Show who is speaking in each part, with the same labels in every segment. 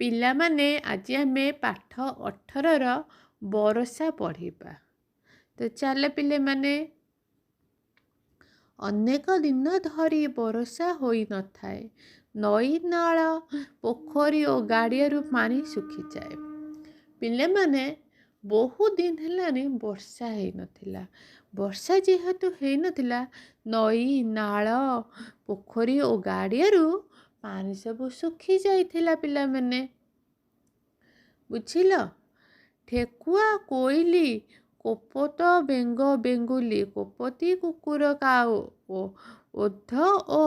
Speaker 1: ପିଲାମାନେ ଆଜି ଆମେ ପାଠ 18ର ବରଷା ପଢ଼ିବା। ତ ଚାଲ ପିଲାମାନେ, ଅନେକ ଦିନ ଧରି ବର୍ଷା ହୋଇନଥାଏ। ନଈ, ନାଳ, ପୋଖରୀ ଓ ଗାଡ଼ିଆରୁ ପାଣି ଶୁଖିଯାଏ। ପିଲାମାନେ, ବହୁ ଦିନ ହେଲାଣି ବର୍ଷା ହେଇନଥିଲା। ବର୍ଷା ଯେହେତୁ ହେଇନଥିଲା, ନଈ, ନାଳ, ପୋଖରୀ ଓ ଗାଡ଼ିଆରୁ ପାଣି ସବୁ ଶୁଖି ଯାଇଥିଲା ପିଲାମାନେ। ବୁଝିଲ? ଠେକୁଆ, କୋଇଲି, କୋପତ, ବେଙ୍ଗ, ବେଙ୍ଗୁଲି, କୋପତି, କୁକୁର, କାଉ, ଓଧ ଓ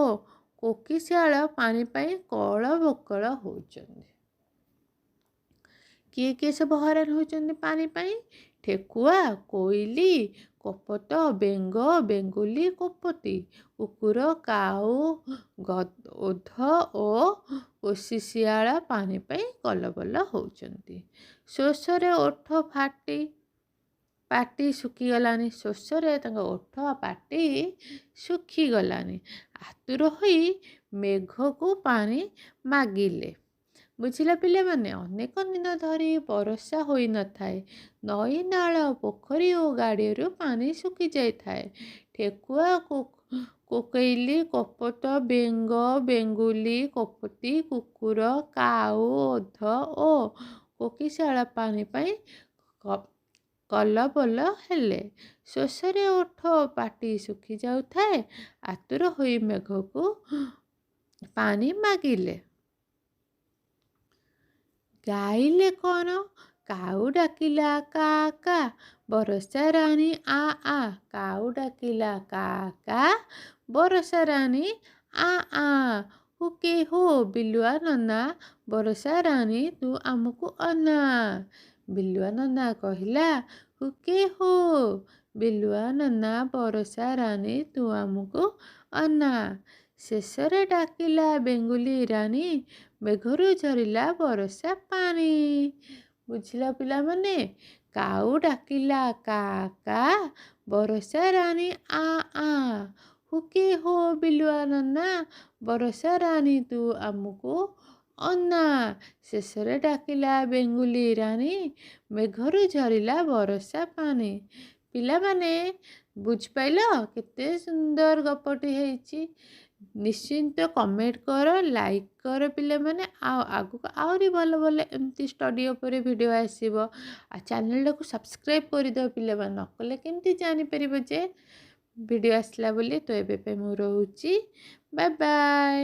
Speaker 1: କୋକିଶିଆଳ ପାଣି ପାଇଁ କଳବକଳ ହେଉଛନ୍ତି। କିଏ କିଏ ସବୁ ହଇରାଣ ହେଉଛନ୍ତି ପାଣି ପାଇଁ? ଠେକୁଆ, କୋଇଲି, କୋପତ, ବେଙ୍ଗ, ବେଙ୍ଗୁଲି, କୋପତି, କୁକୁର, କାଉ, ଓଧ ଓ କୋକିଶିଆଳ ପାଣି ପାଇଁ କଲବଲ ହେଉଛନ୍ତି। ଶୋଷରେ ଓଠ ପାଟି ଶୁଖିଗଲାଣି। ଶୋଷରେ ତାଙ୍କ ଓଠ ପାଟି ଶୁଖିଗଲାଣି। ଆତୁର ହୋଇ ମେଘକୁ ପାଣି ମାଗିଲେ। ବୁଝିଲ ପିଲାମାନେ? ଅନେକ ଦିନ ଧରି ବର୍ଷା ହୋଇନଥାଏ। ନଈ, ନାଳ, ପୋଖରୀ ଓ ଗାଡ଼ିଆରୁ ପାଣି ଶୁଖିଯାଇଥାଏ। ଠେକୁଆ, କୋଇଲି, କୋପତ, ବେଙ୍ଗ, ବେଙ୍ଗୁଲି, କୋପତି, କୁକୁର, କାଉ, ଓଧ ଓ କୋକିଶିଆଳ ପାଣି ପାଇଁ କଲବଲ ହେଲେ। ଶୋଷରେ ଓଠ ପାଟି ଶୁଖିଯାଉଥାଏ। ଆତୁର ହୋଇ ମେଘକୁ ପାଣି ମାଗିଲେ। ଗାଇଲେ କ'ଣ? କାଉ ଡାକିଲା କା କା, ବର୍ଷା ରାଣୀ ଆ ଆ। କାଉ ଡାକିଲା କା କା, ବର୍ଷା ରାଣୀ ଆ ଆ। ହୁକେ ହୋ ବିଲୁଆ ନନା, ବର୍ଷା ରାଣୀ ତୁ ଆମକୁ ଅନା। ବିଲୁଆ ନନା କହିଲା, ହୁକେ ହୋ ବିଲୁଆ ନନା, ବର୍ଷା ରାଣୀ ତୁ ଆମକୁ ଅନା। ଶେଷରେ ଡାକିଲା ବେଙ୍ଗୁଲି ରାଣୀ, ମେଘରୁ ଝରିଲା ବର୍ଷା ପାଣି। ବୁଝିଲ ପିଲାମାନେ? କାଉ ଡାକିଲା କା କା, ବର୍ଷା ରାଣୀ ଆ ଆ। ହୁକେ ହୋ ବିଲୁଆ ନନା, ବର୍ଷା ରାଣୀ ତୁ ଆମକୁ ଅନା। ଶେଷରେ ଡାକିଲା ବେଙ୍ଗୁଲି ରାଣୀ, ମେଘରୁ ଝରିଲା ବର୍ଷା ପାଣି। ପିଲାମାନେ, ବୁଝିପାରିଲ କେତେ ସୁନ୍ଦର ଗପଟି ହେଇଛି? ନିଶ୍ଚିନ୍ତ କମେଣ୍ଟ କର, ଲାଇକ୍ କର ପିଲାମାନେ। ଆଉ ଆଗକୁ ଆହୁରି ଭଲ ଭଲ ଏମିତି ଷ୍ଟଡି ଉପରେ ଭିଡ଼ିଓ ଆସିବ। ଆଉ ଚ୍ୟାନେଲଟାକୁ ସବସ୍କ୍ରାଇବ୍ କରିଦେବ ପିଲାମାନେ। ନ କଲେ କେମିତି ଜାଣିପାରିବ ଯେ ଭିଡ଼ିଓ ଆସିଲା ବୋଲି? ତ ଏବେ ପାଇଁ ମୁଁ ରହୁଛି। Bye bye.